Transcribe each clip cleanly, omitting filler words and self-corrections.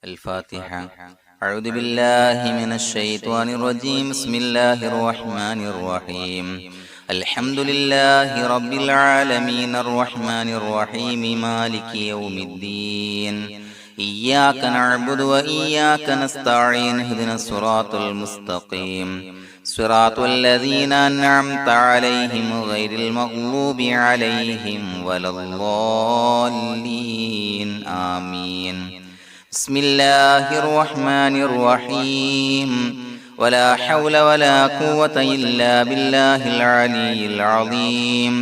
الفاتحة. أعوذ بالله من الشيطان الرجيم. بسم الله الرحمن الرحيم. الحمد لله رب العالمين الرحمن الرحيم مالك يوم الدين. إياك نعبد وإياك نستعين. اهدنا الصراط المستقيم صراط الذين أنعمت عليهم غير المغضوب عليهم ولا الضالين. آمين. بسم الله الرحمن الرحيم. ولا حول ولا قوة إلا بالله العلي العظيم.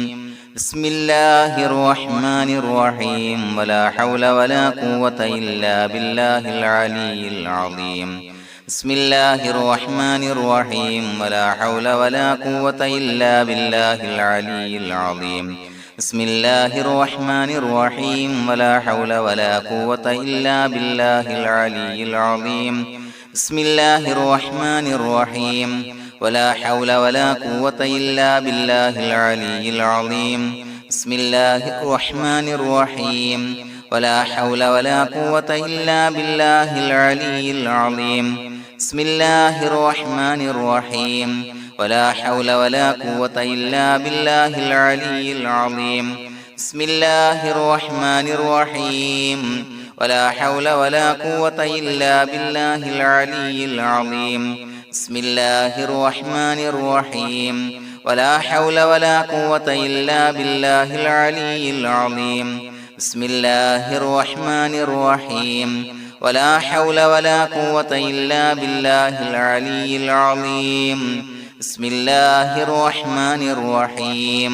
بسم الله الرحمن الرحيم. ولا حول ولا قوة إلا بالله العلي العظيم. بسم الله الرحمن الرحيم. ولا حول ولا قوة إلا بالله العلي العظيم. بسم الله الرحمن الرحيم. ولا حول ولا قوة إلا بالله العلي العظيم. بسم الله الرحمن الرحيم. ولا حول ولا قوة إلا بالله العلي العظيم. بسم الله الرحمن الرحيم. ولا حول ولا قوة إلا بالله العلي العظيم. بسم الله الرحمن الرحيم. ولا حول ولا قوة إلا بالله العلي العظيم. بسم الله الرحمن الرحيم. ولا حول ولا قوة إلا بالله العلي العظيم. بسم الله الرحمن الرحيم. ولا حول ولا قوة إلا بالله العلي العظيم. بسم الله الرحمن الرحيم. ولا حول ولا قوة إلا بالله العلي العظيم. بسم الله الرحمن الرحيم.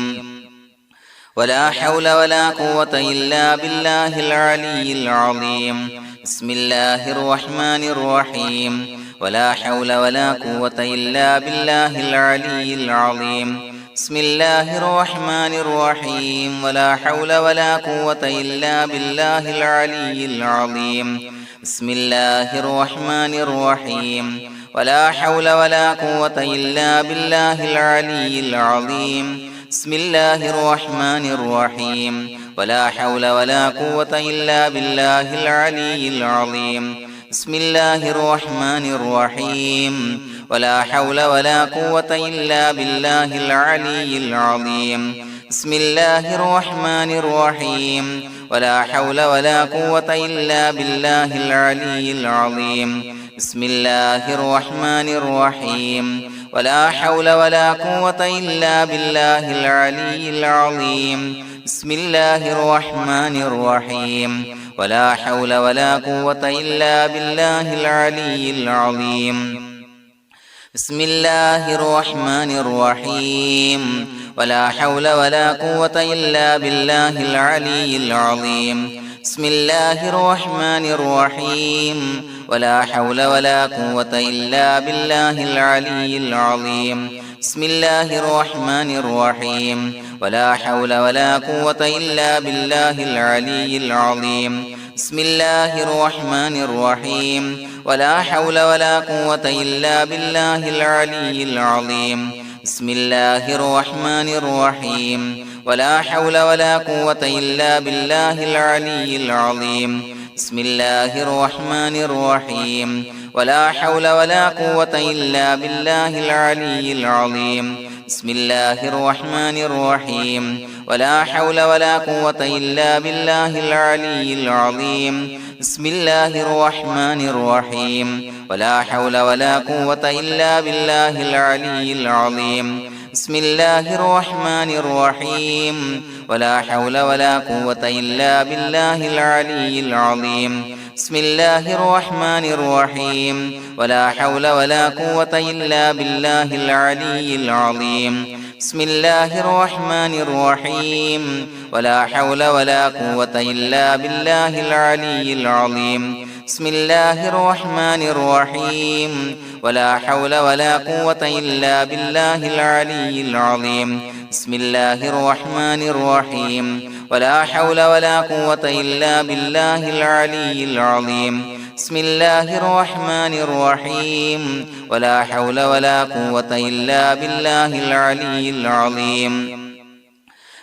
ولا حول ولا قوة إلا بالله العلي العظيم. بسم الله الرحمن الرحيم. ولا حول ولا قوة إلا بالله العلي العظيم. بسم الله الرحمن الرحيم. ولا حول ولا قوة إلا بالله العلي العظيم. بسم الله الرحمن الرحيم. ولا حول ولا قوة إلا بالله العلي العظيم. بسم الله الرحمن الرحيم. ولا حول ولا قوة إلا بالله العلي العظيم. بسم الله الرحمن الرحيم. ولا حول ولا قوة إلا بالله العلي العظيم. بسم الله الرحمن الرحيم. ولا حول ولا قوة إلا بالله العلي العظيم. بسم الله الرحمن الرحيم. ولا حول ولا قوة إلا بالله العلي العظيم. بسم الله الرحمن الرحيم. ولا حول ولا قوة إلا بالله العلي العظيم. بسم الله الرحمن الرحيم. ولا حول ولا قوة إلا بالله العلي العظيم. بسم الله الرحمن الرحيم. ولا حول ولا قوة إلا بالله العلي العظيم. بسم الله الرحمن الرحيم. ولا حول ولا قوة إلا بالله العلي العظيم. بسم الله الرحمن الرحيم. ولا حول ولا قوة إلا بالله العلي العظيم. بسم الله الرحمن الرحيم. ولا حول ولا قوة إلا بالله العلي العظيم. بسم الله الرحمن الرحيم. ولا حول ولا قوة إلا بالله العلي العظيم. بسم الله الرحمن الرحيم. ولا حول ولا قوة إلا بالله العلي العظيم. بسم الله الرحمن الرحيم. ولا حول ولا قوة إلا بالله العلي العظيم. بسم الله الرحمن الرحيم. ولا حول ولا قوة إلا بالله العلي العظيم. بسم الله الرحمن الرحيم. ولا حول ولا قوة إلا بالله العلي العظيم. بسم الله الرحمن الرحيم. ولا حول ولا قوة إلا بالله العلي العظيم. بسم الله الرحمن الرحيم. ولا حول ولا قوة إلا بالله العلي العظيم. بسم الله الرحمن الرحيم. ولا حول ولا قوة إلا بالله العلي العظيم. بسم الله الرحمن الرحيم. ولا حول ولا قوة إلا بالله العلي العظيم.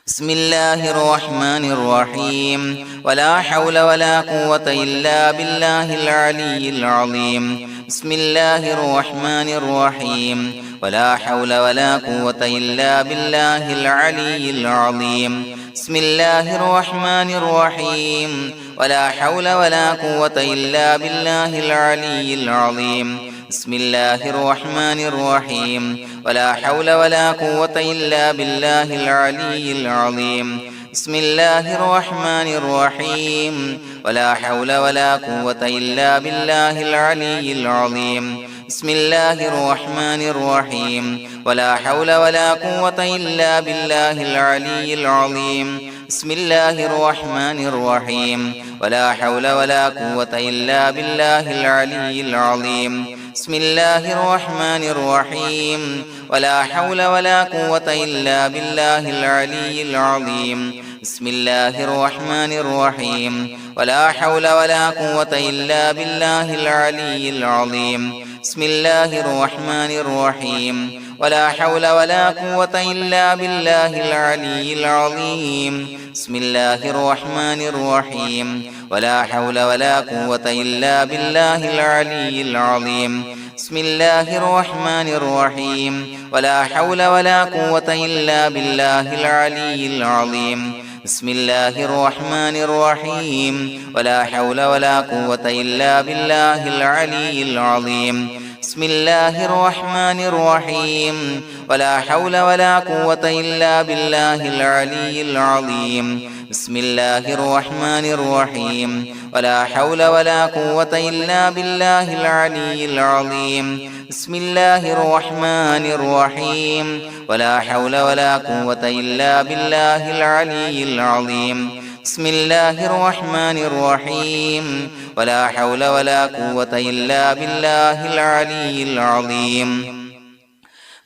بسم الله الرحمن الرحيم ولا حول ولا قوة إلا بالله العلي العظيم بسم الله الرحمن الرحيم ولا حول ولا قوة إلا بالله العلي العظيم بسم الله الرحمن الرحيم ولا حول ولا قوة إلا بالله العلي العظيم بسم الله الرحمن الرحيم ولا حول ولا قوة إلا بالله العلي العظيم بسم الله الرحمن الرحيم ولا حول ولا قوة إلا بالله العلي العظيم بسم الله الرحمن الرحيم ولا حول ولا قوة إلا بالله العلي العظيم بسم الله الرحمن الرحيم ولا حول ولا قوة إلا بالله العلي العظيم بسم الله الرحمن الرحيم ولا حول ولا قوة إلا بالله العلي العظيم بسم الله الرحمن الرحيم ولا حول ولا قوة إلا بالله العلي العظيم بسم الله الرحمن الرحيم ولا حول ولا قوة إلا بالله العلي العظيم بسم الله الرحمن الرحيم ولا حول ولا قوة إلا بالله العلي العظيم بسم الله الرحمن الرحيم ولا حول ولا قوة إلا بالله العلي العظيم بسم الله الرحمن الرحيم ولا حول ولا قوة إلا بالله العلي العظيم بسم الله الرحمن الرحيم ولا حول ولا قوة إلا بالله العلي العظيم بسم الله الرحمن الرحيم ولا حول ولا قوة إلا بالله العلي العظيم بسم الله الرحمن الرحيم ولا حول ولا قوة إلا بالله العلي العظيم بسم الله الرحمن الرحيم ولا حول ولا قوة إلا بالله العلي العظيم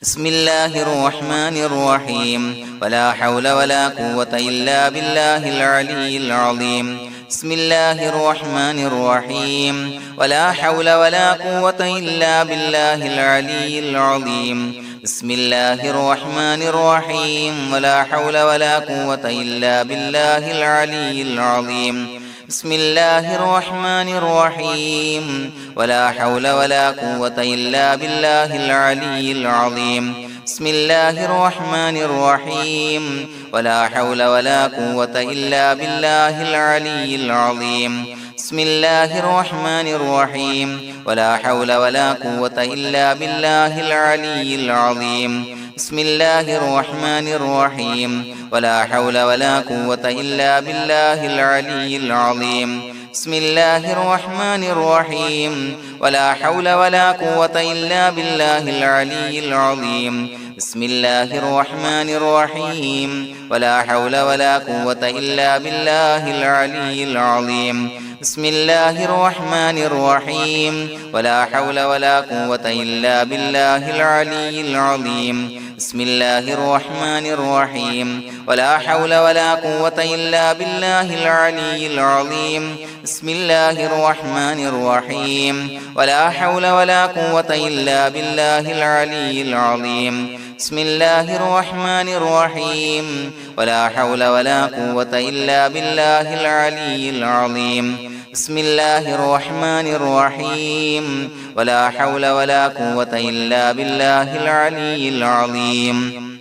بسم الله الرحمن الرحيم ولا حول ولا قوة إلا بالله العلي العظيم بسم الله الرحمن الرحيم ولا حول ولا قوة إلا بالله العلي العظيم بسم الله الرحمن الرحيم ولا حول ولا قوة إلا بالله العلي العظيم بسم الله الرحمن الرحيم ولا حول ولا قوة إلا بالله العلي العظيم بسم الله الرحمن الرحيم ولا حول ولا قوة إلا بالله العلي العظيم بسم الله الرحمن الرحيم ولا حول ولا قوة إلا بالله العلي العظيم بسم الله الرحمن الرحيم ولا حول ولا قوة إلا بالله العلي العظيم بسم الله الرحمن الرحيم ولا حول ولا قوة إلا بالله العلي العظيم بسم الله الرحمن الرحيم ولا حول ولا قوة إلا بالله العلي العظيم بسم الله الرحمن الرحيم ولا حول ولا قوة إلا بالله العلي العظيم بسم الله الرحمن الرحيم ولا حول ولا قوة إلا بالله العلي العظيم بسم الله الرحمن الرحيم ولا حول ولا قوة إلا بالله العلي العظيم بسم الله الرحمن الرحيم ولا حول ولا قوة إلا بالله العلي العظيم بسم الله الرحمن الرحيم ولا حول ولا قوة إلا بالله العلي العظيم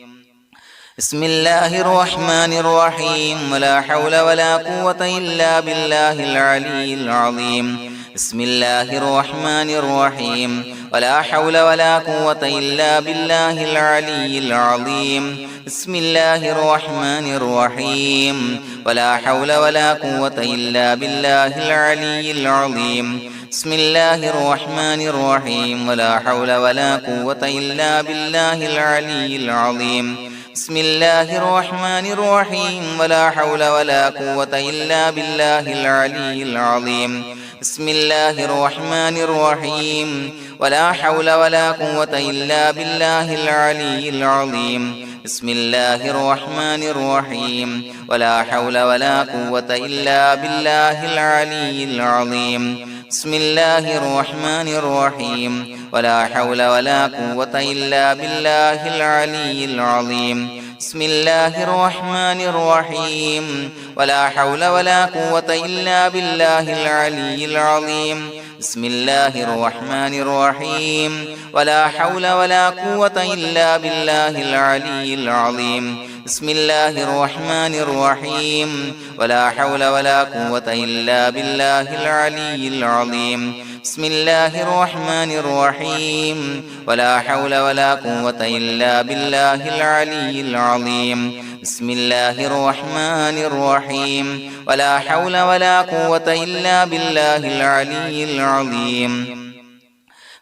بسم الله الرحمن الرحيم ولا حول ولا قوة إلا بالله العلي العظيم بسم الله الرحمن الرحيم ولا حول ولا قوة إلا بالله العلي العظيم بسم الله الرحمن الرحيم ولا حول ولا قوة إلا بالله العلي العظيم بسم الله الرحمن الرحيم ولا حول ولا قوة إلا بالله العلي العظيم بسم الله الرحمن الرحيم ولا حول ولا قوة إلا بالله العلي العظيم بسم الله الرحمن الرحيم ولا حول ولا قوة إلا بالله العلي العظيم بسم الله الرحمن الرحيم ولا حول ولا قوة إلا بالله العلي العظيم بسم الله الرحمن الرحيم ولا حول ولا قوة إلا بالله العلي العظيم بسم الله الرحمن الرحيم ولا حول ولا قوة إلا بالله العلي العظيم بسم الله الرحمن الرحيم ولا حول ولا قوة إلا بالله العلي العظيم بسم الله الرحمن الرحيم ولا حول ولا قوة إلا بالله العلي العظيم بسم الله الرحمن الرحيم ولا حول ولا قوة إلا بالله العلي العظيم بسم الله الرحمن الرحيم ولا حول ولا قوة إلا بالله العلي العظيم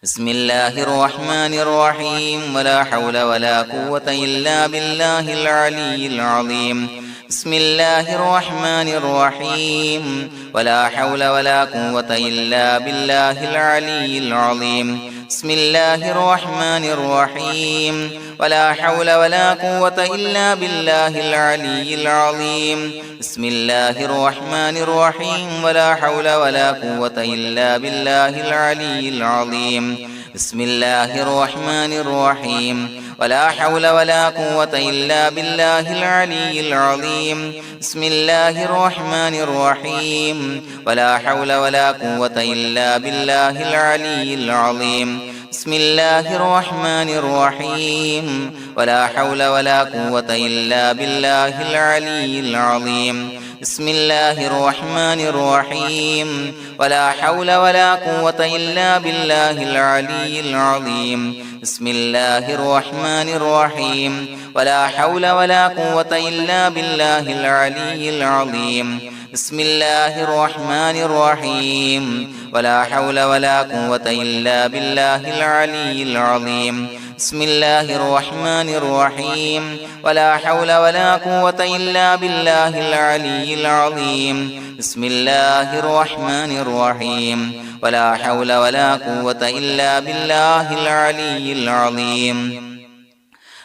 بسم الله الرحمن الرحيم ولا حول ولا قوة إلا بالله العلي العظيم بسم الله الرحمن الرحيم ولا حول ولا قوة إلا بالله العلي العظيم بسم الله الرحمن الرحيم ولا حول ولا قوة إلا بالله العلي العظيم بسم الله الرحمن الرحيم ولا حول ولا قوة إلا بالله العلي العظيم بسم الله الرحمن الرحيم ولا حول ولا قوة إلا بالله العلي العظيم بسم الله الرحمن الرحيم ولا حول ولا قوة إلا بالله العلي العظيم بسم الله الرحمن الرحيم ولا حول ولا قوة إلا بالله العلي العظيم بسم الله الرحمن الرحيم ولا حول ولا قوة إلا بالله العلي العظيم بسم الله الرحمن الرحيم ولا حول ولا قوة إلا بالله العلي العظيم بسم الله الرحمن الرحيم ولا حول ولا قوة إلا بالله العلي العظيم بسم الله الرحمن الرحيم ولا حول ولا قوة إلا بالله العلي العظيم بسم الله الرحمن الرحيم ولا حول ولا قوة إلا بالله العلي العظيم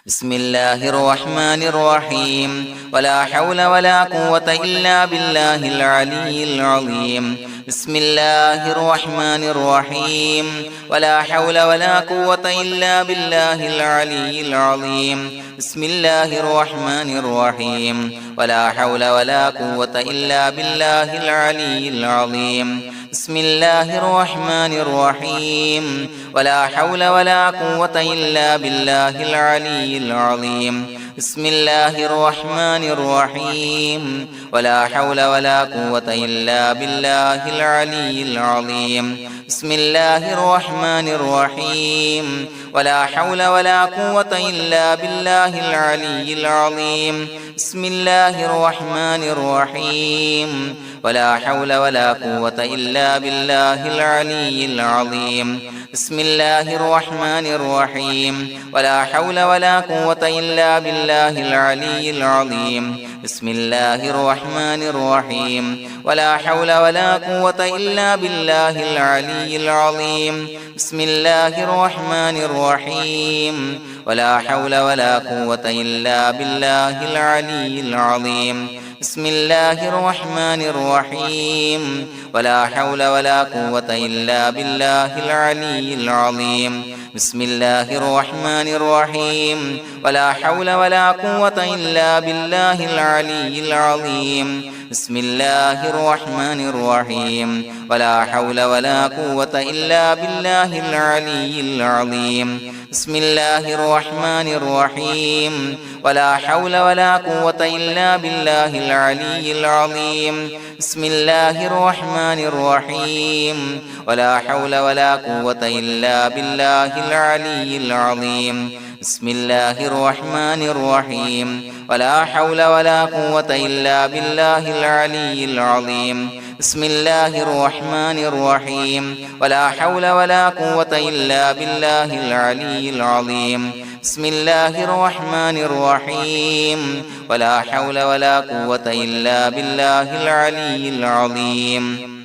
بسم الله الرحمن الرحيم ولا حول ولا قوة إلا بالله العلي العظيم بسم الله الرحمن الرحيم ولا حول ولا قوة إلا بالله العلي العظيم بسم الله الرحمن الرحيم ولا حول ولا قوة إلا بالله العلي العظيم بسم الله الرحمن الرحيم ولا حول ولا قوة إلا بالله العلي العظيم بسم الله الرحمن الرحيم ولا حول ولا قوة إلا بالله العلي العظيم بسم الله الرحمن الرحيم ولا حول ولا قوة إلا بالله العلي العظيم بسم الله الرحمن الرحيم ولا حول ولا قوة إلا بالله العلي العظيم بسم الله الرحمن الرحيم ولا حول ولا قوة إلا بالله العلي العظيم بسم الله الرحمن الرحيم ولا حول ولا قوة إلا بالله العلي العظيم بسم الله الرحمن الرحيم ولا حول ولا قوة إلا بالله العلي العظيم بسم الله الرحمن الرحيم ولا حول ولا قوة إلا بالله العلي العظيم بسم الله الرحمن الرحيم ولا حول ولا قوة إلا بالله العلي العظيم بسم الله الرحمن الرحيم ولا حول ولا قوة إلا بالله العلي العظيم بسم الله الرحمن الرحيم ولا حول ولا قوة إلا بالله العلي العظيم بسم الله الرحمن الرحيم ولا حول ولا قوة إلا بالله العلي العظيم بسم الله الرحمن الرحيم ولا حول ولا قوة إلا بالله العلي العظيم بسم الله الرحمن الرحيم ولا حول ولا قوة إلا بالله العلي العظيم بسم الله الرحمن الرحيم ولا حول ولا قوة إلا بالله العلي العظيم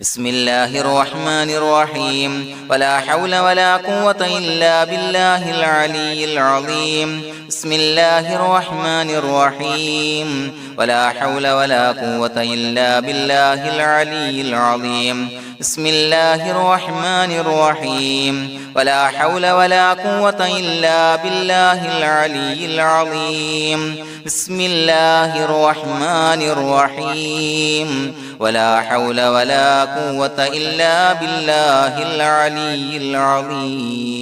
بسم الله الرحمن الرحيم ولا حول ولا قوة إلا بالله العلي العظيم بسم الله الرحمن الرحيم ولا حول ولا قوة إلا بالله العلي العظيم بسم الله الرحمن الرحيم ولا حول ولا قوة إلا بالله العلي العظيم بسم الله الرحمن الرحيم ولا حول ولا قوة إلا بالله العلي العظيم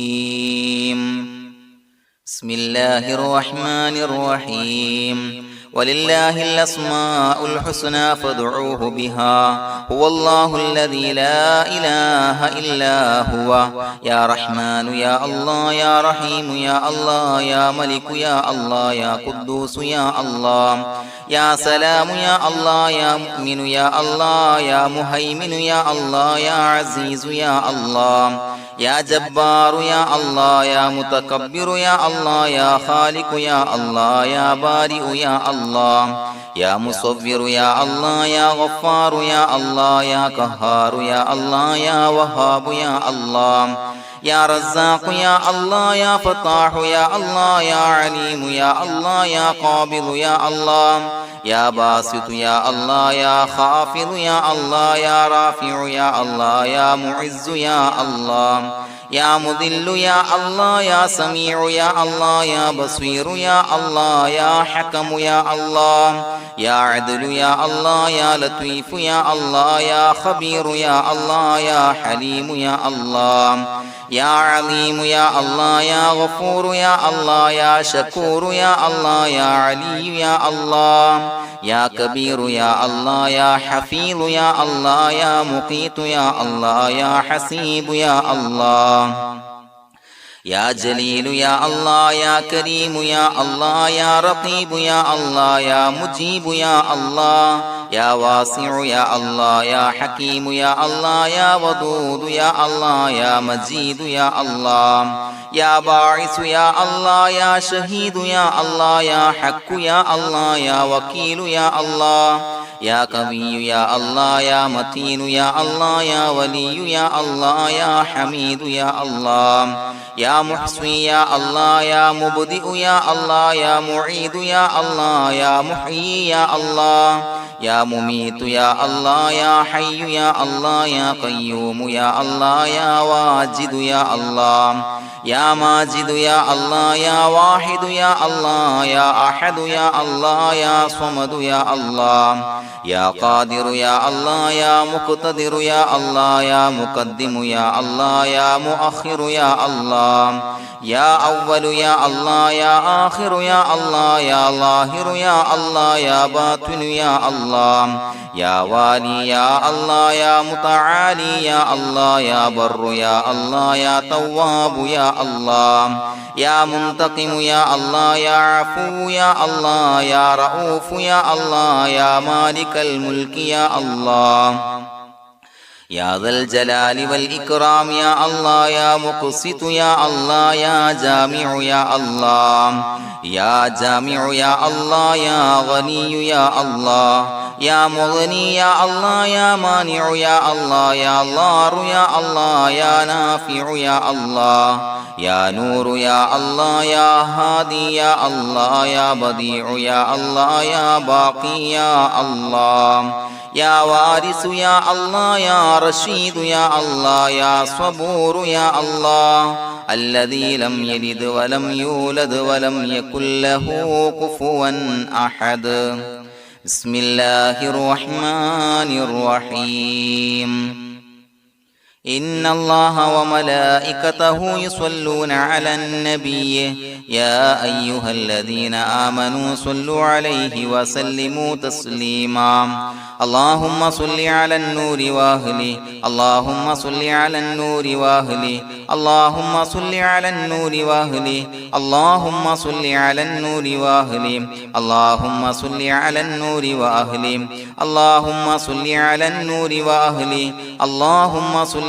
بسم الله الرحمن الرحيم ولله الأسماء الحسنى فادعوه بها هو الله الذي لا إله إلا هو يا رحمن يا الله يا رحيم يا الله يا ملك يا الله يا قدوس يا الله يا سلام يا الله يا مؤمن يا الله يا مهيمن يا الله يا عزيز يا الله يا جبار يا الله يا متكبر يا الله يا خالق يا الله يا بارئ يا الله يا مصور يا الله يا غفار يا الله يا قهار يا الله يا وهاب يا الله يا رزاق يا الله يا فتاح يا الله يا عليم يا الله يا قابض يا الله يا باسط يا الله يا خافض يا الله يا رافع يا الله يا معز يا الله يا مذل يا الله يا سميع يا الله يا بصير يا الله يا حكم يا الله يا عدل يا الله يا لطيف يا الله يا خبير يا الله يا حليم يا الله يا عليم يا الله يا غفور يا الله يا شكور يا الله يا علي يا الله يا كبير يا الله يا حفيظ يا الله يا مقيت يا الله يا حسيب يا الله يا جليل يا الله يا كريم يا الله يا رقيب يا الله يا مجيب يا الله يا واسع يا الله يا حكيم يا الله يا ودود يا الله يا مجيد يا الله يا باعث يا الله يا شهيد يا الله يا حق يا الله يا وكيل يا الله يا قوي يا الله يا متين يا الله يا ولي يا الله يا حميد يا الله يا محصي يا الله يا مبدئ يا الله يا معيد يا الله يا محيي يا الله يا مميت يا الله يا حي يا الله يا قيوم يا الله يا واجد يا الله يا ماجد يا الله يا واحد يا الله يا أحد يا الله يا صمد يا الله يا قادر يا الله يا مقتدر يا الله يا مقدم يا الله يا مؤخر يا الله يا أول يا الله يا آخر يا الله يا ظاهر يا الله يا باطن يا الله يا والي يا الله يا متعالي يا الله يا بر يا الله يا تواب يا الله يا منتقم يا الله يا عفو يا الله يا رؤوف يا الله يا مالك الملك يا الله يا ذا الجلال والإكرام يا الله يا مقسط يا الله يا جامع يا الله يا جامع يا الله يا غني يا الله يا مغني يا الله يا مانع يا الله يا ضار يا الله يا نافع يا الله يا نور يا الله يا هادي يا الله يا بديع يا الله يا باقي يا الله يا وارث يا الله يا رشيد يا الله يا صبور يا الله الذي لم يلد ولم يولد ولم يكن له كفوا أحد بسم الله الرحمن الرحيم إن الله وملائكته يصلون على النبي يا أيها الذين آمنوا صلوا عليه وسلموا تسليما اللهم صل على النور وأهله اللهم صل على النور وأهله اللهم صل على النور وأهله اللهم صل على النور وأهله اللهم صل على النور وأهله اللهم صل على النور وأهله اللهم صل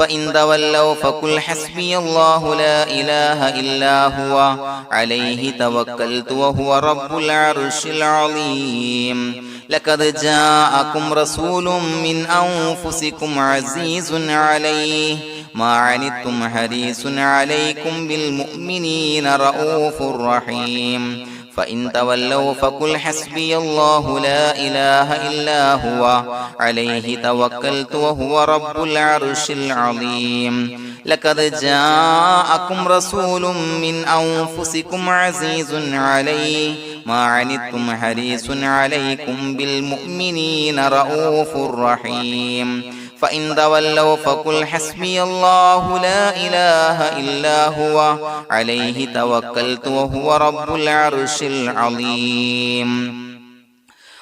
فإن تولوا فقل حسبي الله لا إله إلا هو عليه توكلت وهو رب العرش العظيم لقد جاءكم رسول من أنفسكم عزيز عليه ما عنتم حريص عليكم بالمؤمنين رؤوف رحيم فإن تولوا فقل حسبي الله لا إله إلا هو عليه توكلت وهو رب العرش العظيم لقد جاءكم رسول من أنفسكم عزيز عليه ما عنتم حريص عليكم بالمؤمنين رؤوف رحيم فإن تولوا فقل حسبي الله لا إله إلا هو عليه توكلت وهو رب العرش العظيم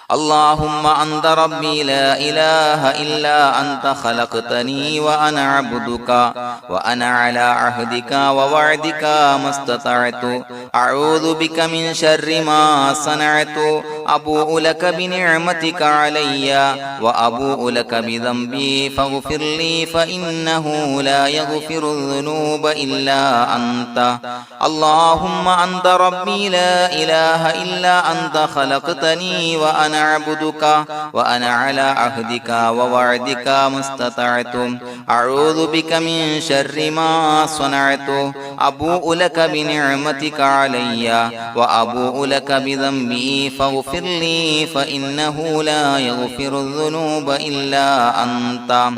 اللهم أنت ربي لا إله إلا أنت خلقتني وأنا عبدك وأنا على عهدك ووعدك ما استطعت أعوذ بك من شر ما صنعت أبوء لك بنعمتك علي وأبوء لك بذنبي فاغفر لي فإنه لا يغفر الذنوب إلا أنت اللهم أنت ربي لا إله إلا أنت خلقتني وأنا عبدك وأنا على عهدك ووعدك ما استطعت أعوذ بك من شر ما صنعت أبوء لك بنعمتك علي وأبوء لك بذنبي فاغفر لي فإنه لا يغفر الذنوب إلا أنت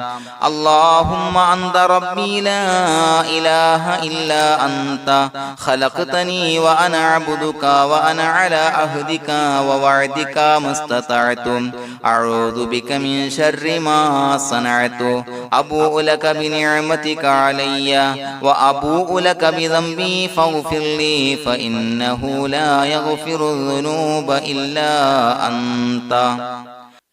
اللهم أنت ربي لا إله إلا أنت خلقتني وأنا عبدك وأنا على عهدك ووعدك ما استطعت أعوذ بك من شر ما صنعت أبوء لك بنعمتك علي وأبوء لك بذنبي فاغفر لي فإنه لا يغفر الذنوب إلا أنت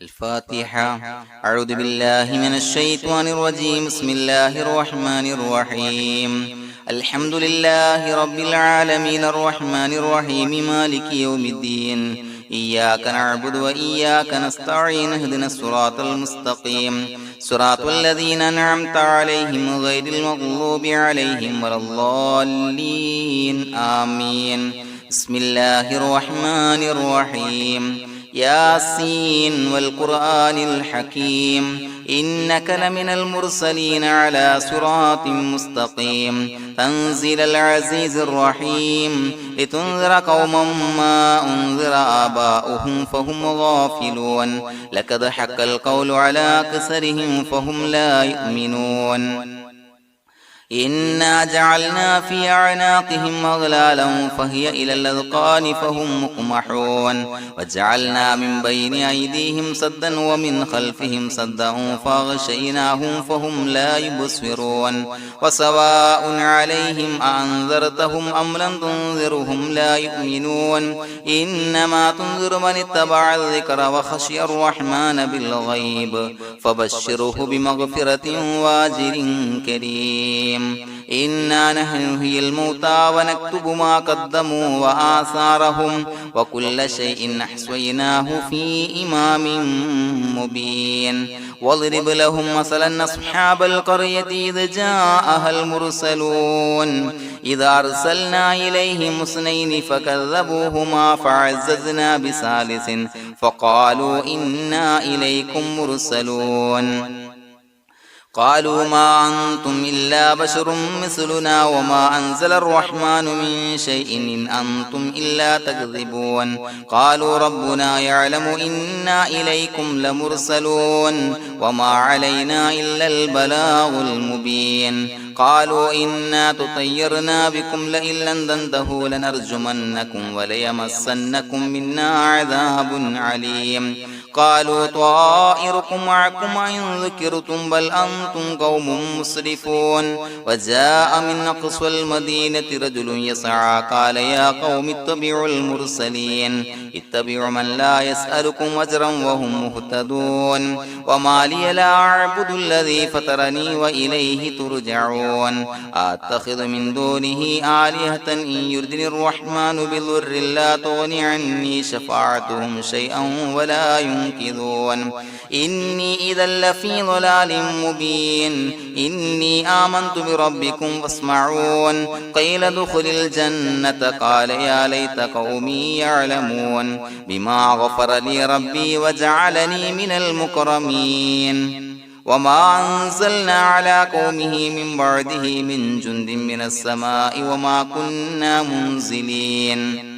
الفاتحة أعوذ بالله من الشيطان الرجيم بسم الله الرحمن الرحيم الحمد لله رب العالمين الرحمن الرحيم مالك يوم الدين إياك نعبد وإياك نستعين اهدنا الصراط المستقيم صراط الذين أنعمت عليهم غير المغضوب عليهم ولا الضالين آمين بسم الله الرحمن الرحيم ياسين والقرآن الحكيم إنك لمن المرسلين على صراط مستقيم تنزيل العزيز الرحيم لتنذر قوما ما أنذر آباؤهم فهم غافلون لقد حق القول على أكثرهم فهم لا يؤمنون إنا جعلنا في أعناقهم أغلالا فهي إلى الأذقان فهم مقمحون وجعلنا من بين أيديهم سدا ومن خلفهم سدا فأغشيناهم فهم لا يبصرون وسواء عليهم أأنذرتهم أم لم تنذرهم لا يؤمنون إنما تنذر من اتبع الذكر وخشي الرحمن بالغيب فبشره بمغفرة وأجر كريم إنا نحن نحيي الموتى ونكتب ما قدموا وآثارهم وكل شيء أحصيناه في إمام مبين واضرب لهم مثلا أصحاب القرية إذ جاءها المرسلون إذا أرسلنا إليهم اثنين فكذبوهما فعززنا بثالث فقالوا إنا إليكم مرسلون قالوا ما أنتم إلا بشر مثلنا وما أنزل الرحمن من شيء إن أنتم إلا تكذبون قالوا ربنا يعلم إنا إليكم لمرسلون وما علينا إلا البلاغ المبين قالوا إنا تطيرنا بكم لئن لم تنتهوا لنرجمنكم وليمسنكم منا عذاب عليم قالوا طائركم معكم إن ذكرتم بل أنتم قوم مسرفون وجاء من أقصى المدينة رجل يسعى قال يا قوم اتبعوا المرسلين اتبعوا من لا يسألكم أجرا وهم مهتدون وما لي لا أعبد الذي فطرني وإليه ترجعون أتخذ من دونه آلهة إن يردني الرحمن بضر لا تغني عني شفاعتهم شيئا ولا ينصرون ينكثون إني إذا لفي ضلال مبين إني آمنت بربكم فاسمعون قيل ادخل الجنة قال يا ليت قومي يعلمون بما غفر لي ربي وجعلني من المكرمين وما أنزلنا على قومه من بعده من جند من السماء وما كنا منزلين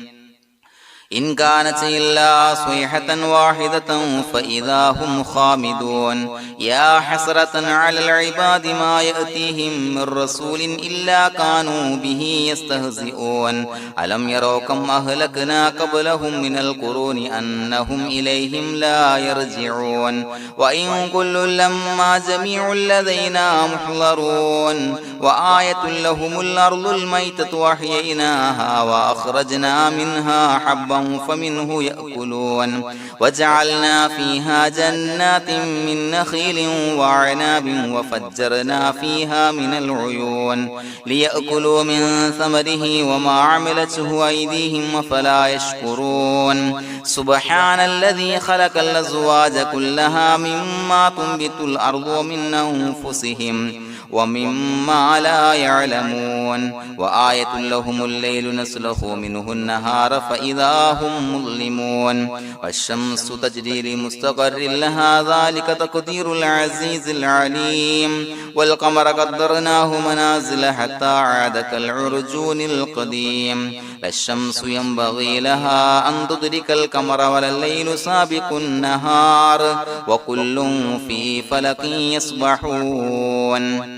إن كانت إلا صيحة واحدة فإذا هم خامدون يا حسرة على العباد ما يأتيهم من رسول إلا كانوا به يستهزئون ألم يروا كم أهلكنا قبلهم من القرون أنهم إليهم لا يرجعون وإن كل لما جميع لدينا محضرون وآية لهم الأرض الميتة وأحييناها وأخرجنا منها حبا فمنه يأكلون وجعلنا فيها جنات من نخيل وعناب وفجرنا فيها من العيون ليأكلوا من ثمره وما عملته أيديهم فلا يشكرون سبحان الذي خلق الأزواج كلها مما تنبت الأرض ومن أنفسهم ومما لا يعلمون وآية لهم الليل نسلخ منه النهار فإذا هم مظلمون والشمس تجري لمستقر لها ذلك تقدير العزيز العليم والقمر قدرناه منازل حتى عاد كالعرجون القديم لا الشمس ينبغي لها أن تدرك القمر ولا الليل سابق النهار وكل في فلك يسبحون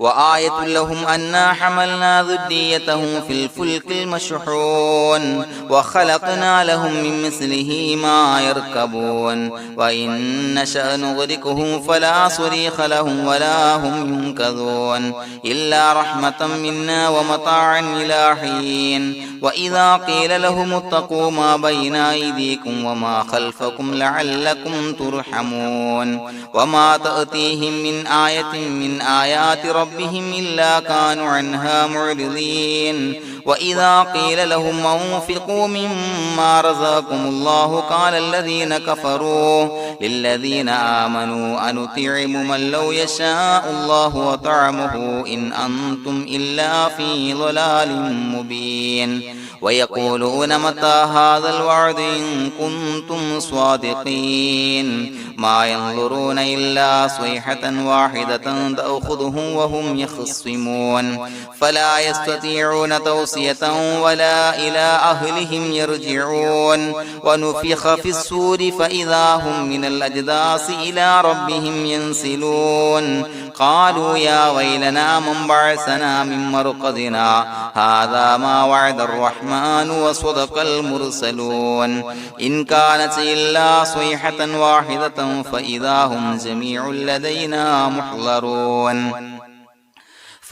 وآية لهم أنا حملنا ذريتهم في الفلك المشحون وخلقنا لهم من مثله ما يركبون وإن نشأ نغرقهم فلا صريخ لهم ولا هم ينقذون إلا رحمة منا ومتاعا إلى حين وإذا قيل لهم اتقوا ما بين أيديكم وما خلفكم لعلكم ترحمون وما تأتيهم من آية من آيات ربهم إلا كانوا عنها معرضين وإذا قيل لهم أنفقوا مما رزقكم الله قال الذين كفروا للذين آمنوا أنطعم من لو يشاء الله وطعمه إن أنتم إلا في ضلال مبين ويقولون متى هذا الوعد إن كنتم صادقين ما ينظرون إلا صيحة واحدة تأخذهم وهم يخصمون فلا يستطيعون توصية ولا إلى أهلهم يرجعون ونفخ في الصور فإذا هم من الأجداث إلى ربهم ينسلون قالوا يا ويلنا من بعثنا من مرقدنا هذا ما وعد الرحمن وصدق المرسلون إن كانت إلا صيحة واحدة فإذا هم جميع لدينا محضرون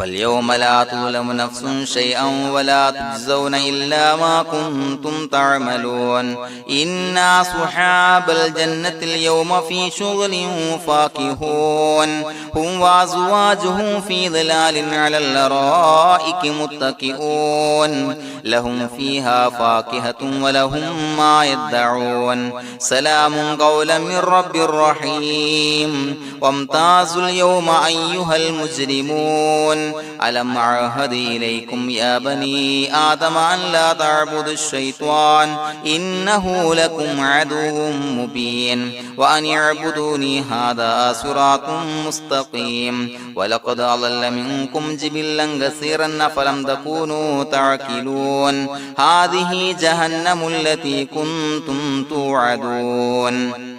فاليوم لا تظلم نفس شيئا ولا تجزون إلا ما كنتم تعملون إنا أصحاب الجنة اليوم في شغل فاكهون هم وأزواجهم في ظلال على الأرائك متكئون لهم فيها فاكهة ولهم ما يدعون سلام قولا من رب رحيم وامتازوا اليوم أيها المجرمون ألم أعهد إليكم يا بني آدم أن لا تعبدوا الشيطان إنه لكم عدو مبين وأن اعبدوني هذا صراط مستقيم ولقد أضل منكم جبلا كثيرا فلم تكونوا تعقلون هذه جهنم التي كنتم توعدون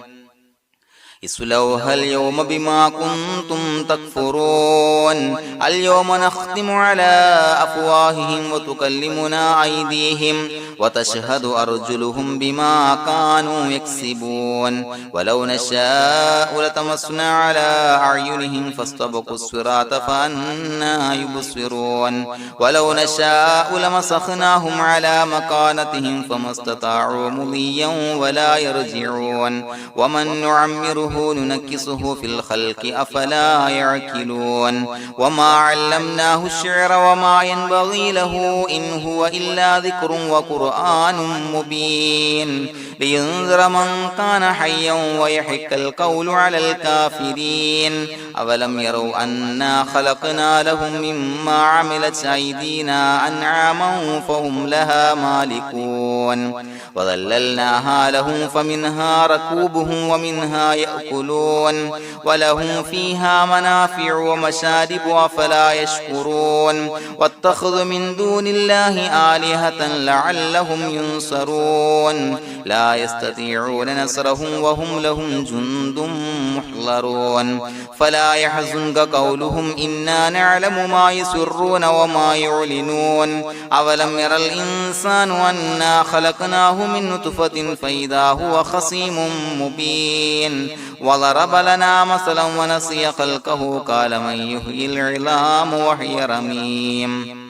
اصلوها اليوم بما كنتم تكفرون اليوم نختم على أفواههم وتكلمنا أيديهم وتشهد أرجلهم بما كانوا يكسبون ولو نشاء لتمسنا على أعينهم فاستبقوا الصراط فأنى يبصرون ولو نشاء لمسخناهم على مكانتهم فما استطاعوا مضيا ولا يرجعون ومن نعمره نعمره ننكسه في الخلق أفلا يعقلون وما علمناه الشعر وما ينبغي له إن هو إلا ذكر وقرآن مبين لينذر من كان حيا ويحق القول على الكافرين أولم يروا أنا خلقنا لهم مما عملت أيدينا أنعاما فهم لها مالكون وظللناها لهم فمنها ركوبهم ومنها يأكلون ولهم فيها منافع ومشارب أفلا يشكرون واتخذوا من دون الله آلهة لعلهم ينصرون لا يستطيعون نصرهم وهم لهم جند محضرون فلا يحزنك قولهم إنا نعلم ما يسرون وما يعلنون أولم ير الإنسان أنا خلقناه من نطفة فإذا هو خصيم مبين وضرب لنا مثلا ونسي خلقه قال من يحيي العظام وهي رميم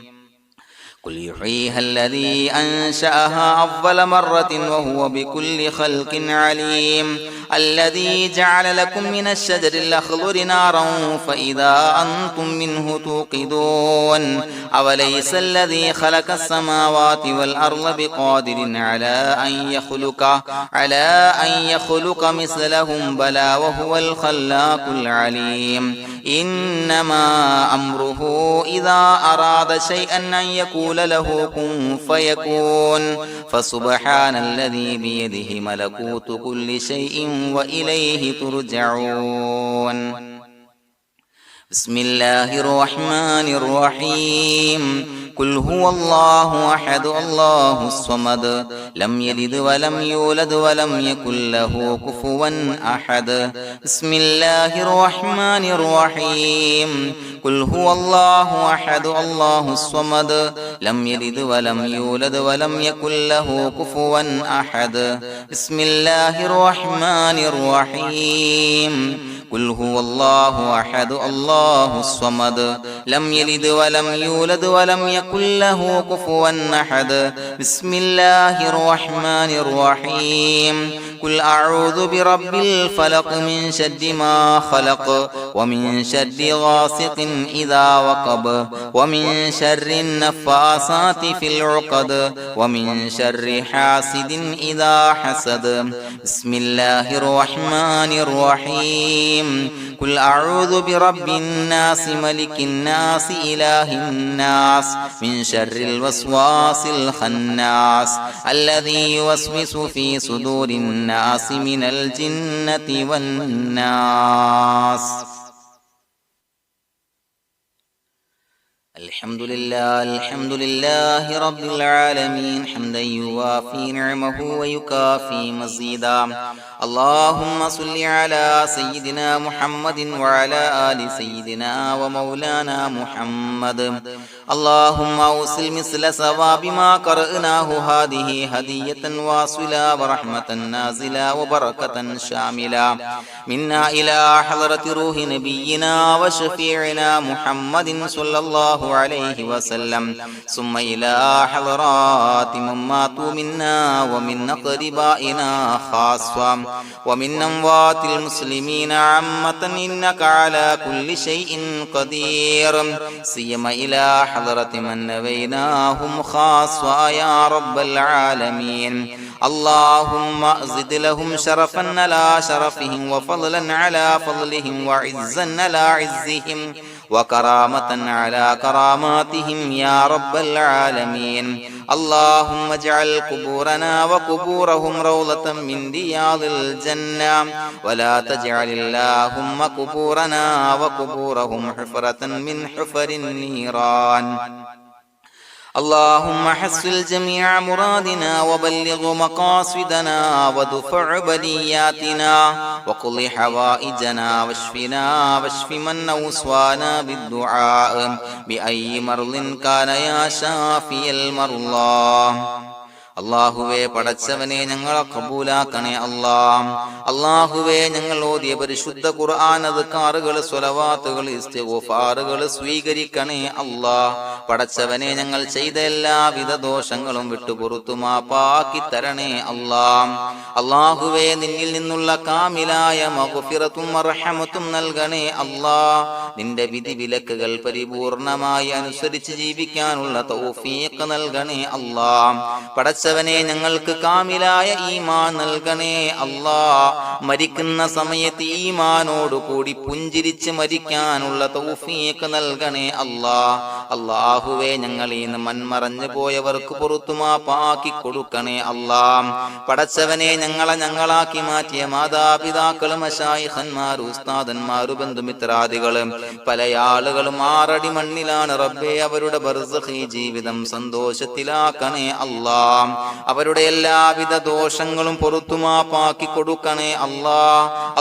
قل يحييها الذي أنشأها أول مرة وهو بكل خلق عليم الذي جعل لكم من الشجر الأخضر نارا فإذا أنتم منه توقدون أوليس الذي خلق السماوات والأرض بقادر على أن يخلق مثلهم بلى وهو الخلاق العليم إنما أمره إذا أراد شيئا أن يقول له كن فيكون فسبحان الذي بيده ملكوت كل شيء وإليه ترجعون بسم الله الرحمن الرحيم قل هو الله أحد الله الصمد لم يلد ولم يولد ولم يكن له كفوا أحد بسم الله الرحمن الرحيم قل هو الله أحد الله الصمد لم يلد ولم يولد ولم يكن له كفوا أحد بسم الله الرحمن الرحيم قل هو الله أحد الله الصمد لم يلد ولم يولد ولم يكن له كفوا أحد بسم الله الرحمن الرحيم قل أعوذ برب الفلق من شر ما خلق ومن شر غاسق إذا وقب ومن شر النفاثات في العقد ومن شر حاسد إذا حسد بسم الله الرحمن الرحيم قل أعوذ برب الناس ملك الناس إله الناس من شر الوسواس الخناس الذي يوسوس في صدور الناس من الجنة والناس الحمد لله رب العالمين حمدا يوافي نعمه ويكافي مزيدا اللهم صل على سيدنا محمد وعلى آل سيدنا ومولانا محمد اللهم أوصل مثل ثواب ما قرأناه هذه هدية واصلة ورحمة نازلة وبركة شاملة منا إلى حضرة روح نبينا وشفيعنا محمد صلى الله عليه وسلم ثم إلى حضرات من ماتوا منا ومن أقربائنا خاصة ومن أموات المسلمين عامة إنك على كل شيء قدير سيما إلى حضرة من نبيناهم خاصة يا رب العالمين اللهم زد لهم شرفا على شرفهم وفضلا على فضلهم وعزا على عزهم وكرامة على كراماتهم يا رب العالمين اللهم اجعل قبورنا وقبورهم روضة من رياض الجنة ولا تجعل اللهم قبورنا وقبورهم حفرة من حفر النيران اللهم حصل جميع مرادنا وبلغ مقاصدنا ودفع بلياتنا وقض حوائجنا واشفنا واشف من أوصانا بالدعاء بأي مرض كان يا شافي المرضى അല്ലാഹുവേ പടച്ചവനെ ഞങ്ങളെ ഖബൂലാക്കണേ അല്ലാ. അല്ലാഹുവേ ഞങ്ങൾ ഓതിയ പരിശുദ്ധ ഖുർആൻ അദ്കാറുകൾ സ്വലവാത്തുകൾ ഇസ്തിഗ്ഫാറുകൾ സ്വീകരിക്കണേ അല്ലാ. പടച്ചവനെ ഞങ്ങൾ ചെയ്ത എല്ലാവിധ ദോഷങ്ങളും വിട്ടുപുറത്തു മാപ്പാക്കി തരണേ അല്ലാ. അല്ലാഹുവേ നിന്നിൽ നിന്നുള്ള കാമിലായ മഗ്ഫിറത്തും റഹ്മത്തും നൽകണേ അല്ലാ. നിന്റെ വിധി വിലക്കുകൾ പരിപൂർണമായി അനുസരിച്ച് ജീവിക്കാനുള്ള തൗഫീഖ് നൽകണേ അല്ലാ. പടച്ചവനെ ഞങ്ങൾക്ക് കാമിലായ ഈമാൻ നൽകണേ അല്ലാ. മരിക്കുന്ന സമയത്ത് ഈമാനോട് കൂടി പുഞ്ചിരിച്ച് മരിക്കാനുള്ള തൗഫീഖ് നൽകണേ അല്ലാ. അല്ലാഹുവേ ഞങ്ങളിൽ നിന്ന് മൺമറഞ്ഞു പോയവർക്ക് പുറത്തു മാപ്പാക്കി കൊടുക്കണേ അല്ലാ. പടച്ചവനെ ഞങ്ങളാക്കി മാറ്റിയ മാതാപിതാക്കളും മശായിഖന്മാരും ഉസ്താദന്മാരും ബന്ധുമിത്രാദികളും പല ആളുകളും 6 അടി മണ്ണിലാണ് റബ്ബേ. അവരുടെ ബർസഖി ജീവിതം സന്തോഷത്തിലാക്കണേ അല്ലാ. അവരുടെ എല്ലാവിധ ദോഷങ്ങളും പുറത്തു മാപ്പാക്കി കൊടുക്കണേ അല്ലാ.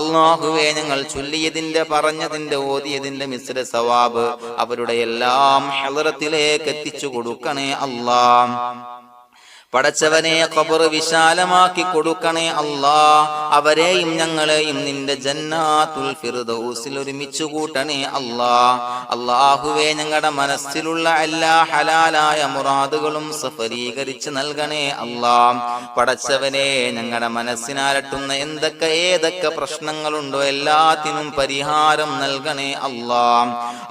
അല്ലാഹുവേ ഞങ്ങൾ ചൊല്ലിയതിന്റെ പറഞ്ഞതിന്റെ ഓതിയതിന്റെ മിശ്ര സവാബ് അവരുടെ എല്ലാം ഹളറത്തിലേക്ക് എത്തിച്ചു കൊടുക്കണേ അല്ലാ. പടച്ചവനെ ഖബർ വിശാലമാക്കി കൊടുക്കണേ അല്ലാ. അവരെയും ഞങ്ങളെയും നിന്റെ ജന്നാത്തുൽ ഫിർദൗസിൽ ഒരുമിച്ച് കൂട്ടണേ അല്ലാ. അല്ലാഹുവേ ഞങ്ങളുടെ മനസ്സിലുള്ള എല്ലാ ഹലാലായ മുറാദുകളും സഫലീകരിച്ച് നൽകണേ അല്ലാ. പടച്ചവനെ ഞങ്ങളുടെ മനസ്സിനാലട്ടുന്ന ഏതൊക്കെ പ്രശ്നങ്ങളുണ്ടോ എല്ലാത്തിനും പരിഹാരം നൽകണേ അല്ലാ.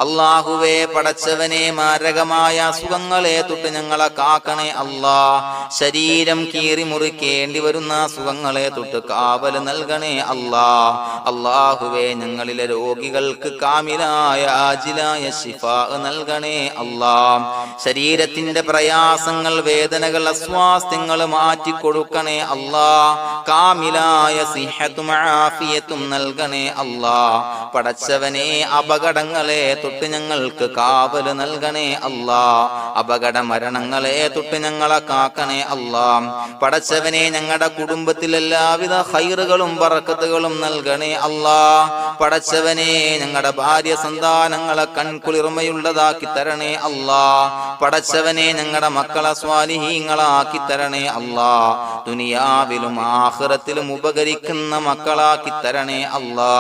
അല്ലാഹുവേ പടച്ചവനെ മാരകമായ അസുഖങ്ങളെ തൊട്ട് ഞങ്ങളെ കാക്കണേ അല്ലാ. ശരീരം കീറി മുറിക്കേണ്ടി വരുന്ന അസുഖങ്ങളെ തൊട്ട് കാവല് നൽകണേ അല്ലാ. അല്ലാഹുവേ ഞങ്ങളിലെ രോഗികൾക്ക് കാമിലായ ആജിലായ ശിഫാ നൽകണേ അല്ലാ. ശരീരത്തിന്റെ പ്രയാസങ്ങൾ വേദനകൾ അസ്വാസ്ഥ്യങ്ങൾ മാറ്റിക്കൊടുക്കണേ അല്ലാ. കാമിലായ സിഹത്തും ആഫിയത്തും നൽകണേ അല്ലാ. പടച്ചവനെ അപകടങ്ങളെ തൊട്ട് ഞങ്ങൾക്ക് കാവല് നൽകണേ അല്ലാ. അപകട മരണങ്ങളെ തൊട്ട് ഞങ്ങളെ കാക്കണേ അല്ലാ. പടച്ചവനെ ഞങ്ങളുടെ കുടുംബത്തിൽ എല്ലാവിധ ഖൈറുകളും ബറക്കത്തുകളും നൽകണേ അല്ലാ. പടച്ചവനെ ഞങ്ങളുടെ ഭാര്യ സന്താനങ്ങളെ കൺകുളിർമയുള്ളതാക്കി തരണേ അല്ലാ. പടച്ചവനെ ഞങ്ങളുടെ മക്കളെ സ്വാലിഹീങ്ങളാക്കി തരണേ അല്ലാ. ദുനിയാവിലും ആഖിറത്തിലും ഉപകരിക്കുന്ന മക്കളാക്കി തരണേ അല്ലാ.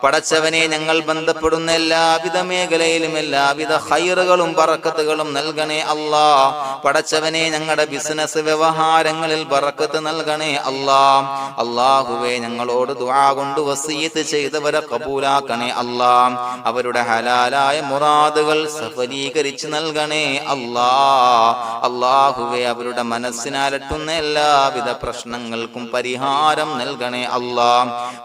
പടച്ചവനെ ഞങ്ങൾ ബന്ധപ്പെടുന്ന എല്ലാവിധ മേഖലയിലും എല്ലാവിധ ഖൈറുകളും ബറക്കത്തുകളും നൽകണേ അല്ലാ. പടച്ചവനെ ഞങ്ങളുടെ ബിസിനസ് വ്യവഹാരങ്ങളിൽ ബറക്കത്ത് നൽകണേ അല്ലാ. അല്ലാഹുവേ ഞങ്ങളോട് ദുആ കൊണ്ട് വസിയത്ത് ചെയ്തവരെ കബൂലാക്കണേ അല്ലാ. അവരുടെ ഹലാലായ മുറാദുകൾ സഫലീകരിച്ച് നൽകണേ അല്ലാ. അല്ലാഹുവേ അവരുടെ മനസ്സിനാലട്ടുന്ന എല്ലാവിധ പ്രശ്നങ്ങൾക്കും പരിഹാരം നൽകണേ അല്ലാ.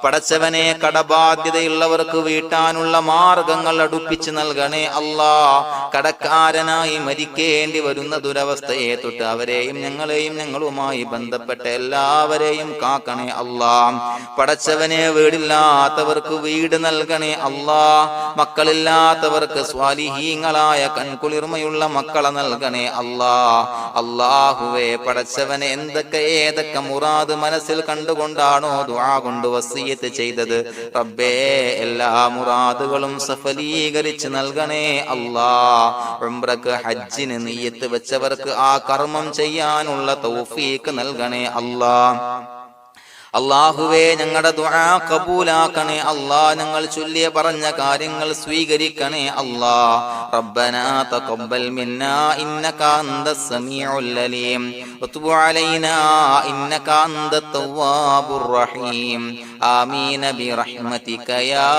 പടച്ചവനെ കടബാധ്യതയുള്ളവർക്ക് വീട്ടാനുള്ള മാർഗങ്ങൾ അടുപ്പിച്ച് നൽകണേ അല്ലാ. കടക്കാരനായി മരിക്കേണ്ടി വരുന്ന ദുരവസ്ഥയെ തൊട്ട് അവരെയും ഞങ്ങളെയും ഞങ്ങളുമായി ബന്ധപ്പെട്ട എല്ലാവരെയും കാക്കണേ അല്ലാ. പടച്ചവനെ വീടില്ലാത്തവർക്ക് വീട് നൽകണേ അല്ലാ. മക്കളില്ലാത്തവർക്ക് സ്വാലിഹീങ്ങളായ കൺകുളിർമയുള്ള മക്കളെ നൽകണേ അല്ലാ. അല്ലാഹുവേ പടച്ചവനെ ഏതൊക്കെ മുറാദ് മനസ്സിൽ കണ്ടുകൊണ്ടാണോ ദുആ കൊണ്ട് വസിയത്ത് ചെയ്തത് റബ്ബേ എല്ലാ മുറാദുകളും സഫലീകരിച്ച് നൽകണേ അല്ലാ. ഉംറക്ക് ഹജ്ജിന് നിയ്യത്ത് വെച്ചവർക്ക് ആ കർമ്മം ചെയ്യാനുള്ള തൗഫീഖ് നൽകണേ അല്ലാ. അല്ലാഹുവേ ഞങ്ങളുടെ ദുആ ഖബൂലാക്കണേ അല്ലാ. ഞങ്ങൾ ചൊല്ലിയ പറഞ്ഞ കാര്യങ്ങൾ സ്വീകരിക്കണേ അല്ലാ. റബ്ബനാ തഖബ്ബൽ മിന്നാ ഇന്നക അന്തസ് സമീഉൽ അലീം വതുബ് അലൈനാ ഇന്നക അന്തത് തവ്വാബുർ റഹീം. ആമീൻ ബിറഹ്മതിക യാ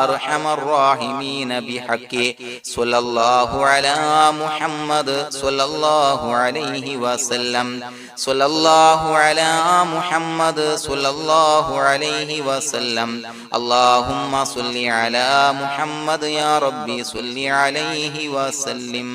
അർഹമർ റഹീമീൻ ബിഹഖി സ്വല്ലല്ലാഹു അലാ മുഹമ്മദ് സ്വല്ലല്ലാഹു അലൈഹി വസല്ലം. സ്വല്ലല്ലാഹു അലാ മുഹമ്മദ് സ്വല്ലല്ലാഹു അലൈഹി വസല്ലം. അല്ലാഹുമ്മ സ്വല്ലി അലാ മുഹമ്മദ് യാ റബ്ബി സ്വല്ലി അലൈഹി വസല്ലം.